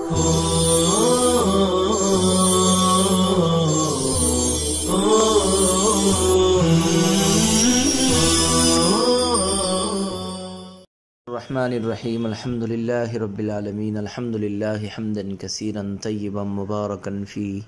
الرحمن الرحیم الحمدللہ رب العالمین الحمدللہ حمدا کثیرا طیبا مبارکا فیہ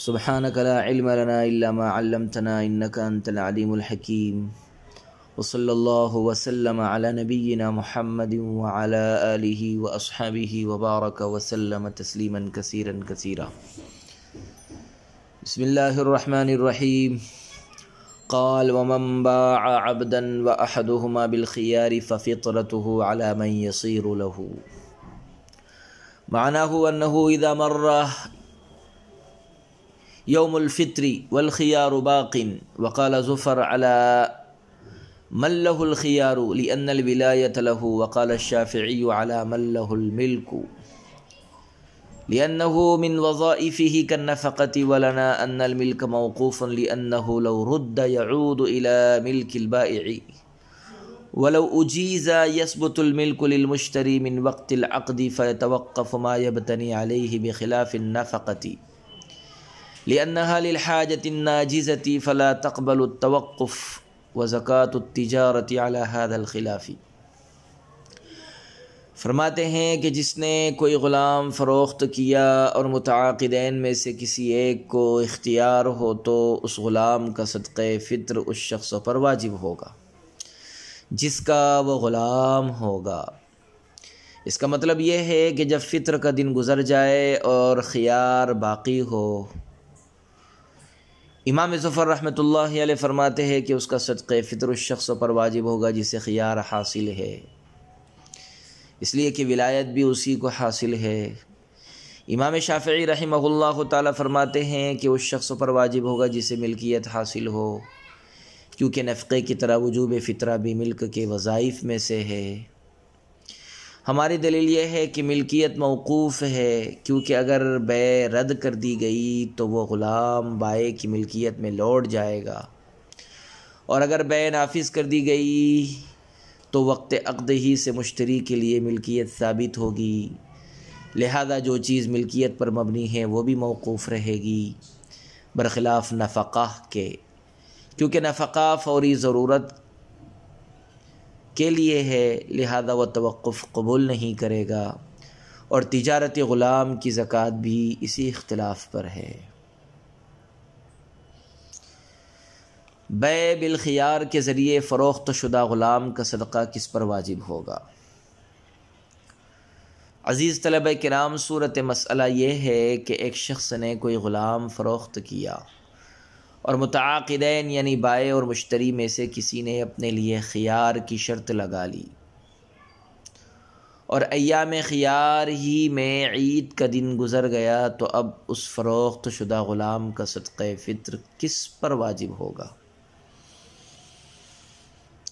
سبحانک لا علم لنا الا ما علمتنا انک انت العلیم الحکیم وصلی اللہ وسلم علی نبینا محمد وعلی آلہ واصحابہ وبارک وسلم تسلیما کثیرا کثیرا. بسم اللہ الرحمن الرحیم. قال ومن باع عبدا وأحدهما بالخيار ففطرته على من يصير له. معناه أنه إذا مر يوم الفطر والخيار باق. وقال زفر على من له الخيار لأن الولاية له. وقال الشافعي على من له الملك لأنه من وظائفه كالنفقة. ولنا أن الملك موقوف لأنه لو رد يعود إلى ملك البائع. ولو أجيز يثبت الملك للمشتري من وقت العقد فيتوقف ما يبتني عليه بخلاف النفقة لأنها للحاجة الناجزة فلا تقبل التوقف. وزكاة التجارة على هذا الخلاف. فرماتے ہیں کہ جس نے کوئی غلام فروخت کیا اور متعاقدین میں سے کسی ایک کو اختیار ہو تو اس غلام کا صدقہ فطر اس شخص پر واجب ہوگا جس کا وہ غلام ہوگا. اس کا مطلب یہ ہے کہ جب فطر کا دن گزر جائے اور خیار باقی ہو. امام ظفر رحمۃ اللہ علیہ فرماتے ہیں کہ اس کا صدقہ فطر اس شخص پر واجب ہوگا جسے خیار حاصل ہے، اس لیے کہ ولایت بھی اسی کو حاصل ہے. امام شافعی رحمہ اللہ تعالی فرماتے ہیں کہ اس شخص پر واجب ہوگا جسے ملکیت حاصل ہو، کیونکہ نفقے کی طرح وجوب فطرہ بھی ملک کے وظائف میں سے ہے. ہماری دلیل یہ ہے کہ ملکیت موقوف ہے، کیونکہ اگر بے رد کر دی گئی تو وہ غلام بائع کی ملکیت میں لوٹ جائے گا، اور اگر بے نافذ کر دی گئی تو وقت عقد ہی سے مشتری کے لیے ملکیت ثابت ہوگی. لہذا جو چیز ملکیت پر مبنی ہے وہ بھی موقوف رہے گی، برخلاف نفقہ کے، کیونکہ نفقہ فوری ضرورت کے لیے ہے، لہذا وہ توقف قبول نہیں کرے گا. اور تجارت غلام کی زکوٰۃ بھی اسی اختلاف پر ہے. بیع بالخیار کے ذریعے فروخت شدہ غلام کا صدقہ کس پر واجب ہوگا؟ عزیز طلبہ کرام، صورت مسئلہ یہ ہے کہ ایک شخص نے کوئی غلام فروخت کیا اور متعاقدین یعنی بائع اور مشتری میں سے کسی نے اپنے لیے خیار کی شرط لگا لی، اور ایام خیار ہی میں عید کا دن گزر گیا تو اب اس فروخت شدہ غلام کا صدقہ فطر کس پر واجب ہوگا؟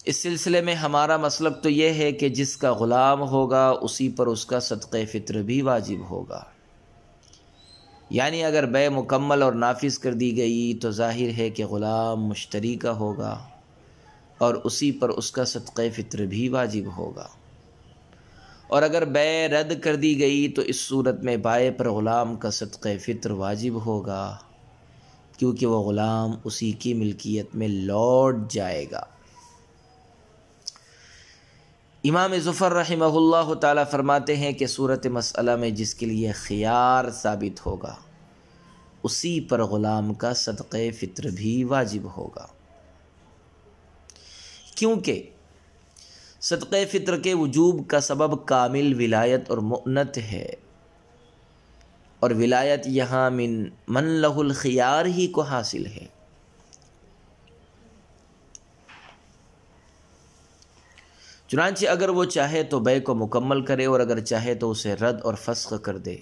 اس سلسلے میں ہمارا مسلک تو یہ ہے کہ جس کا غلام ہوگا اسی پر اس کا صدقہ فطر بھی واجب ہوگا. یعنی اگر بیع مکمل اور نافذ کر دی گئی تو ظاہر ہے کہ غلام مشتری کا ہوگا اور اسی پر اس کا صدقہ فطر بھی واجب ہوگا. اور اگر بیع رد کر دی گئی تو اس صورت میں بائع پر غلام کا صدقہ فطر واجب ہوگا، کیونکہ وہ غلام اسی کی ملکیت میں لوٹ جائے گا. امام ظفر رحمہ اللہ تعالی فرماتے ہیں کہ صورت مسئلہ میں جس کے لیے خیار ثابت ہوگا اسی پر غلام کا صدقہ فطر بھی واجب ہوگا، کیونکہ صدقہ فطر کے وجوب کا سبب کامل ولایت اور مؤنت ہے، اور ولایت یہاں من لہ الخیار ہی کو حاصل ہے. چنانچہ اگر وہ چاہے تو بیع کو مکمل کرے اور اگر چاہے تو اسے رد اور فسخ کر دے.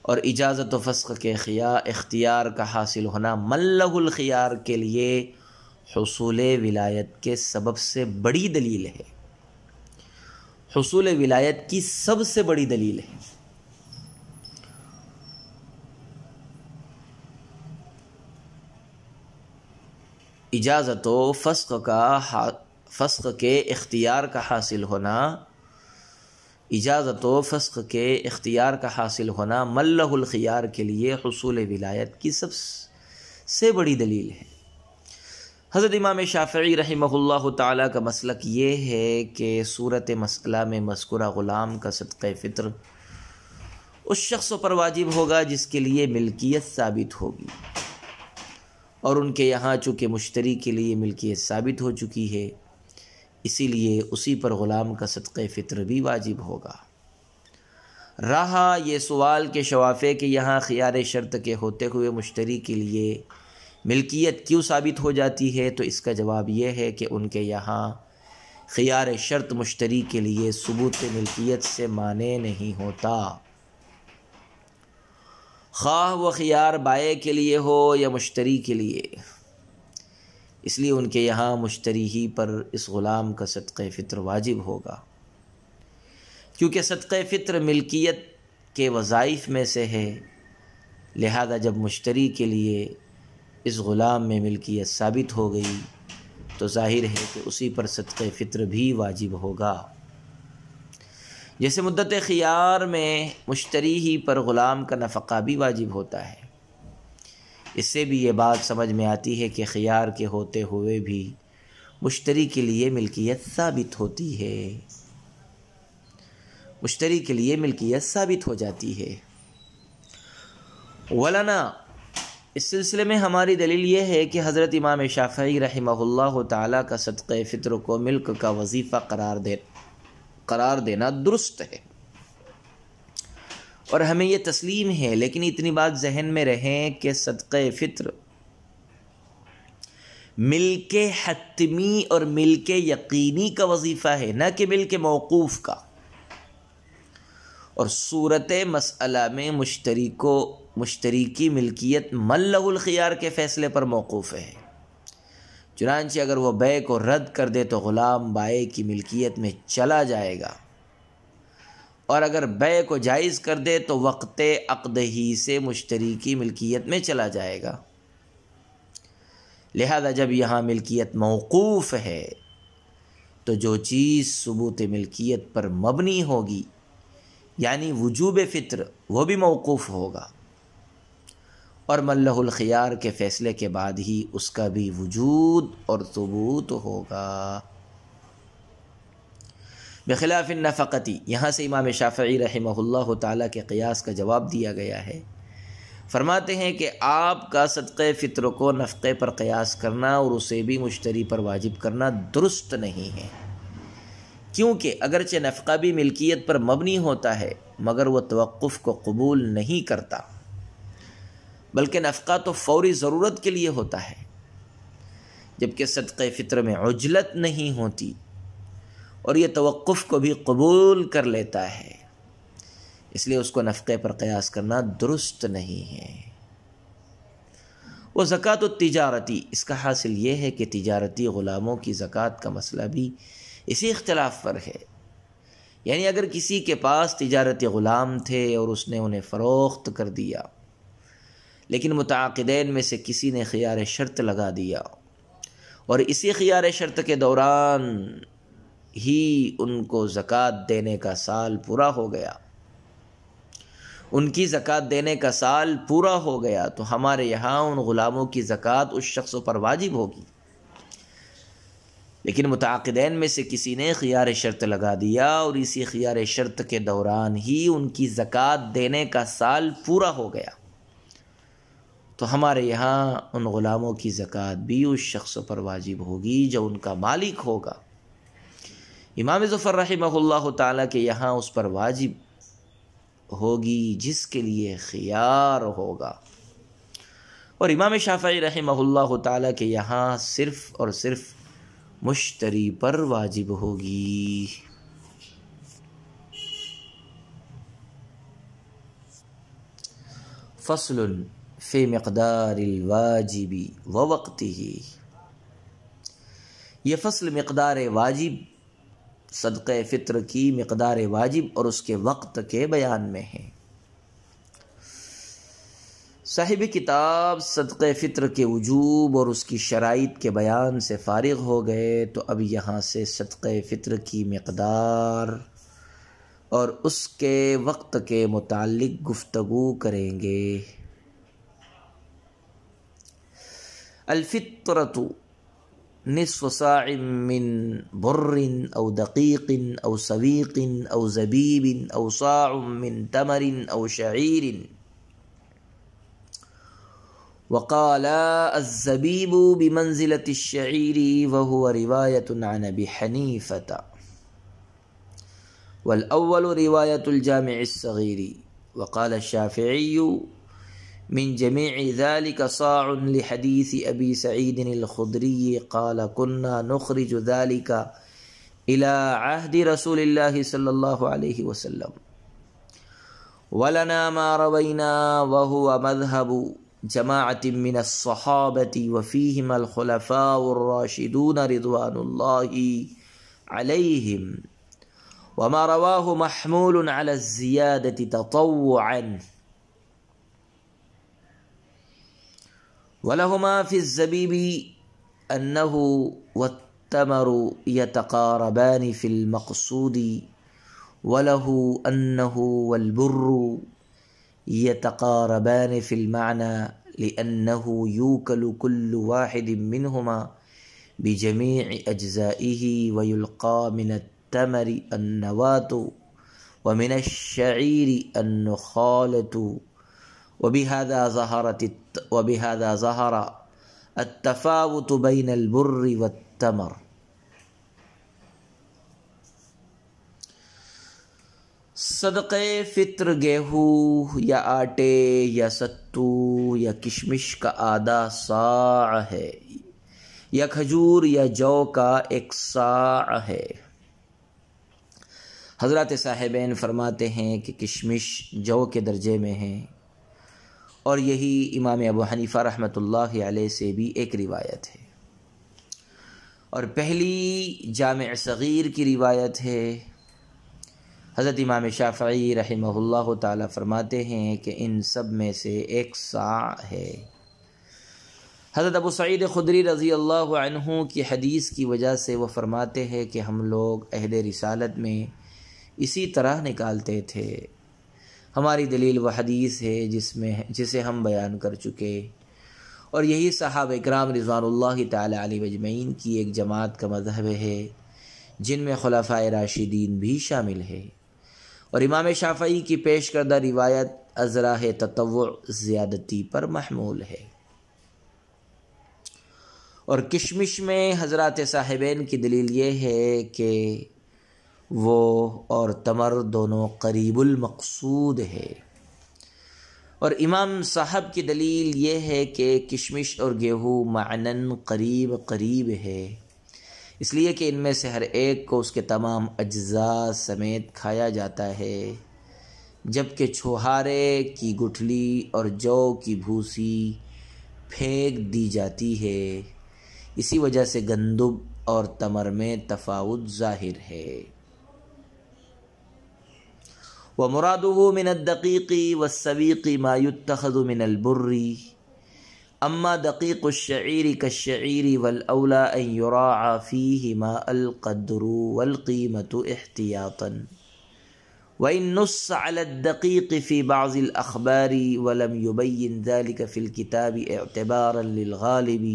اور اجازت و فسخ کے اختیار کا حاصل ہونا من لہ الخیار کے لیے حصول ولایت کے سبب سے بڑی دلیل ہے، حصول ولایت کی سب سے بڑی دلیل ہے. اجازت و فسخ کے اختیار کا حاصل ہونا اجازت و فسخ کے اختیار کا حاصل ہونا ملہ الخیار کے لیے حصول ولایت کی سب سے بڑی دلیل ہے۔ حضرت امام شافعی رحمہ اللہ تعالیٰ کا مسلک یہ ہے کہ صورت مسئلہ میں مذکورہ غلام کا صدقہ فطر اس شخص پر واجب ہوگا جس کے لیے ملکیت ثابت ہوگی، اور ان کے یہاں چونکہ مشتری کے لیے ملکیت ثابت ہو چکی ہے، اسی لیے اسی پر غلام کا صدقہ فطر بھی واجب ہوگا۔ رہا یہ سوال کہ شوافع کے یہاں خیار شرط کے ہوتے ہوئے مشتری کے لیے ملکیت کیوں ثابت ہو جاتی ہے، تو اس کا جواب یہ ہے کہ ان کے یہاں خیار شرط مشتری کے لیے ثبوت ملکیت سے مانع نہیں ہوتا، خواہ وہ خیار بائع کے لیے ہو یا مشتری کے لیے۔ اس لیے ان کے یہاں مشتری ہی پر اس غلام کا صدقہ فطر واجب ہوگا، کیونکہ صدقہ فطر ملکیت کے وظائف میں سے ہے، لہذا جب مشتری کے لیے اس غلام میں ملکیت ثابت ہو گئی تو ظاہر ہے کہ اسی پر صدقہ فطر بھی واجب ہوگا۔ جیسے مدت خیار میں مشتری ہی پر غلام کا نفقہ بھی واجب ہوتا ہے، اس سے بھی یہ بات سمجھ میں آتی ہے کہ خیار کے ہوتے ہوئے بھی مشتری کے لیے ملکیت ثابت ہوتی ہے، مشتری کے لیے ملکیت ثابت ہو جاتی ہے۔ ولنا اس سلسلے میں ہماری دلیل یہ ہے کہ حضرت امام شافعی رحمہ اللہ تعالیٰ کا صدقہ فطر کو ملک کا وظیفہ قرار دینا درست ہے، اور ہمیں یہ تسلیم ہے، لیکن اتنی بات ذہن میں رہے کہ صدقہ فطر ملک حتمی اور ملک یقینی کا وظیفہ ہے، نہ کہ ملک موقوف کا، اور صورت مسئلہ میں مشتری کی ملکیت ملہ الخیار کے فیصلے پر موقوف ہے۔ چنانچہ اگر وہ بیع کو رد کر دے تو غلام بائع کی ملکیت میں چلا جائے گا، اور اگر بیع کو جائز کر دے تو وقت عقد ہی سے مشتری کی ملکیت میں چلا جائے گا۔ لہذا جب یہاں ملکیت موقوف ہے تو جو چیز ثبوت ملکیت پر مبنی ہوگی یعنی وجوب فطر، وہ بھی موقوف ہوگا، اور ملہ الخیار کے فیصلے کے بعد ہی اس کا بھی وجود اور ثبوت ہوگا۔ بخلاف النفقتی، یہاں سے امام شافعی رحمہ اللہ تعالیٰ کے قیاس کا جواب دیا گیا ہے۔ فرماتے ہیں کہ آپ کا صدقہ فطر کو نفقے پر قیاس کرنا اور اسے بھی مشتری پر واجب کرنا درست نہیں ہے، کیونکہ اگرچہ نفقہ بھی ملکیت پر مبنی ہوتا ہے مگر وہ توقف کو قبول نہیں کرتا، بلکہ نفقہ تو فوری ضرورت کے لیے ہوتا ہے، جبکہ صدقہ فطر میں عجلت نہیں ہوتی اور یہ توقف کو بھی قبول کر لیتا ہے، اس لیے اس کو نفقے پر قیاس کرنا درست نہیں ہے۔ وہ زکوٰۃ التجارتی، اس کا حاصل یہ ہے کہ تجارتی غلاموں کی زکوٰۃ کا مسئلہ بھی اسی اختلاف پر ہے، یعنی اگر کسی کے پاس تجارتی غلام تھے اور اس نے انہیں فروخت کر دیا، لیکن متعاقدین میں سے کسی نے خیار شرط لگا دیا اور اسی خیار شرط کے دوران ہی ان کو زکوٰۃ دینے کا سال پورا ہو گیا، ان کی زکوٰۃ دینے کا سال پورا ہو گیا، تو ہمارے یہاں ان غلاموں کی زکوٰۃ اس شخص پر واجب ہوگی، لیکن متعاقدین میں سے کسی نے خیار شرط لگا دیا اور اسی خیار شرط کے دوران ہی ان کی زکوٰۃ دینے کا سال پورا ہو گیا، تو ہمارے یہاں ان غلاموں کی زکوٰۃ بھی اس شخص پر واجب ہوگی جو ان کا مالک ہوگا۔ امام ظفر رحمہ اللہ تعالیٰ کے یہاں اس پر واجب ہوگی جس کے لیے خیار ہوگا، اور امام شافعی رحمہ اللہ تعالیٰ کے یہاں صرف اور صرف مشتری پر واجب ہوگی۔ فصل فی مقدار الواجب ووقته، یہ فصل مقدار واجب، صدقہ فطر کی مقدار واجب اور اس کے وقت کے بیان میں ہے۔ صاحب کتاب صدقہ فطر کے وجوب اور اس کی شرائط کے بیان سے فارغ ہو گئے، تو اب یہاں سے صدقہ فطر کی مقدار اور اس کے وقت کے متعلق گفتگو کریں گے۔ الفطرۃ نصف صاع من بر او دقیق او سویق او زبیب او صاع من تمر او شعیر، وقال الزبیب بمنزلة الشعیر وهو روایۃ عن ابی حنیفۃ، والاول روایۃ الجامع الصغیر، وقال الشافعی من جميع ذلك صاع لحديث أبي سعيد الخدري قال كنا نخرج ذلك إلى عهد رسول الله صلى الله عليه وسلم، ولنا ما روينا وهو مذهب جماعة من الصحابة وفيهم الخلفاء الراشدون رضوان الله عليهم، وما رواه محمول على الزيادة تطوعا، وَلَهُمَا فِي الزَّبِيبِ أَنَّهُ وَالتَّمَرُ يَتَقَارَبَانِ فِي الْمَقْصُودِ، وَلَهُ أَنَّهُ وَالْبُرُّ يَتَقَارَبَانِ فِي الْمَعْنَى لِأَنَّهُ يُوكَلُ كُلُّ واحد مِّنْهُمَا بِجَمِيعِ أَجْزَائِهِ وَيُلْقَى مِنَ التَّمَرِ النَّوَاةُ وَمِنَ الشَّعِيرِ النُّخَالَةُ، وبهذا ظهر التفاوت بين البر والتمر۔ صدقے فطر گیہوں یا آٹے یا ستو یا کشمش کا آدھا صاع ہے، یا کھجور یا جو کا ایک صاع ہے۔ حضرات صاحبین فرماتے ہیں کہ کشمش جو کے درجے میں ہیں، اور یہی امام ابو حنیفہ رحمۃ اللہ علیہ سے بھی ایک روایت ہے، اور پہلی جامع صغیر کی روایت ہے۔ حضرت امام شافعی رحمہ اللہ تعالی فرماتے ہیں کہ ان سب میں سے ایک صاع ہے۔ حضرت ابو سعید خدری رضی اللہ عنہ کی حدیث کی وجہ سے وہ فرماتے ہیں کہ ہم لوگ عہد رسالت میں اسی طرح نکالتے تھے۔ ہماری دلیل وہ حدیث ہے جسے ہم بیان کر چکے، اور یہی صحابہ اکرام رضوان اللہ تعالی علیہ اجمعین کی ایک جماعت کا مذہب ہے، جن میں خلفائے راشدین بھی شامل ہے، اور امام شافعی کی پیش کردہ روایت ازراہ تطوع زیادتی پر محمول ہے۔ اور کشمش میں حضرات صاحبین کی دلیل یہ ہے کہ وہ اور تمر دونوں قریب المقصود ہے، اور امام صاحب کی دلیل یہ ہے کہ کشمش اور گیہوں معنن قریب قریب ہے، اس لیے کہ ان میں سے ہر ایک کو اس کے تمام اجزاء سمیت کھایا جاتا ہے، جبکہ چھوہارے کی گٹھلی اور جو کی بھوسی پھینک دی جاتی ہے۔ اسی وجہ سے گندم اور تمر میں تفاوت ظاہر ہے۔ ومراده من الدقيق والسويق ما يتخذ من البر، اما دقيق الشعير كالشعير والاولى ان يراعى فيهما القدر والقيمة احتياطا، وان نص على الدقيق في بعض الاخبار ولم يبين ذلك في الكتاب اعتبارا للغالب،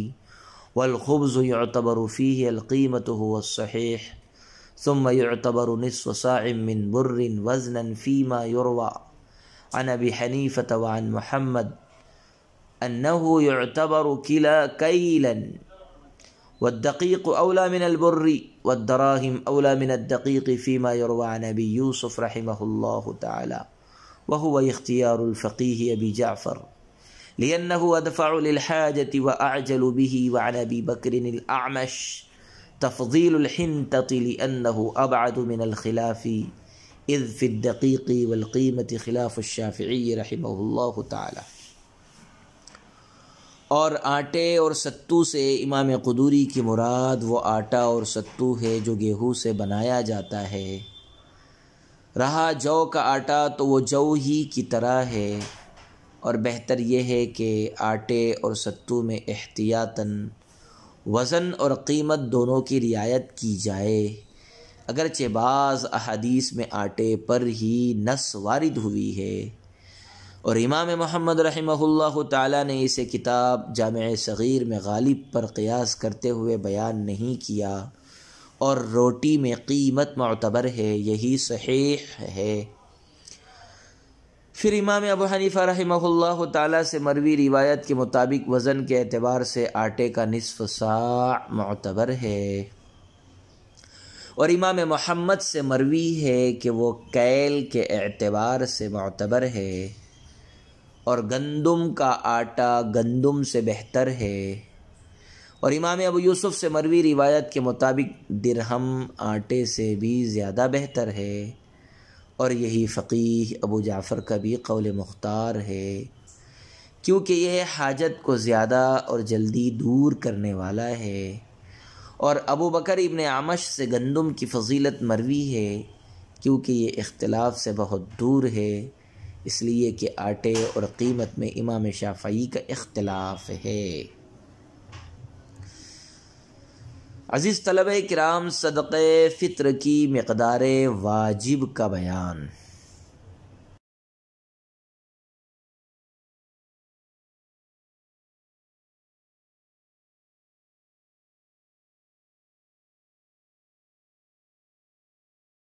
والخبز يعتبر فيه القيمة هو الصحيح، ثم يعتبر نصف صاع من بر وزنا فيما يروى عن ابي حنيفة وعن محمد انه يعتبر كيلا، والدقيق اولى من البر والدراهم اولى من الدقيق فيما يروى عن ابي يوسف رحمه الله تعالى، وهو اختيار الفقيه ابي جعفر لانه ادفع للحاجة واعجل به، وعن ابي بكر الاعمش تفضيل الحنطة لأنه أبعد من الخلاف إذ في الدقيق والقيمة خلاف الشافعي رحمه الله تعالی۔ اور آٹے اور ستو سے امام قدوری کی مراد وہ آٹا اور ستو ہے جو گیہوں سے بنایا جاتا ہے، رہا جو کا آٹا تو وہ جو ہی کی طرح ہے، اور بہتر یہ ہے کہ آٹے اور ستو میں احتیاطاً وزن اور قیمت دونوں کی رعایت کی جائے، اگرچہ بعض احادیث میں آٹے پر ہی نص وارد ہوئی ہے، اور امام محمد رحمہ اللہ تعالی نے اسے کتاب جامع صغیر میں غالب پر قیاس کرتے ہوئے بیان نہیں کیا، اور روٹی میں قیمت معتبر ہے، یہی صحیح ہے۔ پھر امام ابو حنیفہ رحمہ اللہ تعالی سے مروی روایت کے مطابق وزن کے اعتبار سے آٹے کا نصف صاع معتبر ہے، اور امام محمد سے مروی ہے کہ وہ کیل کے اعتبار سے معتبر ہے، اور گندم کا آٹا گندم سے بہتر ہے، اور امام ابو یوسف سے مروی روایت کے مطابق درہم آٹے سے بھی زیادہ بہتر ہے، اور یہی فقیہ ابو جعفر کا بھی قول مختار ہے، کیونکہ یہ حاجت کو زیادہ اور جلدی دور کرنے والا ہے۔ اور ابو بکر ابن عمش سے گندم کی فضیلت مروی ہے، کیونکہ یہ اختلاف سے بہت دور ہے، اس لیے کہ آٹے اور قیمت میں امام شافعی کا اختلاف ہے۔ عزیز طلبہ کرام، صدقہ فطر کی مقدار واجب کا بیان۔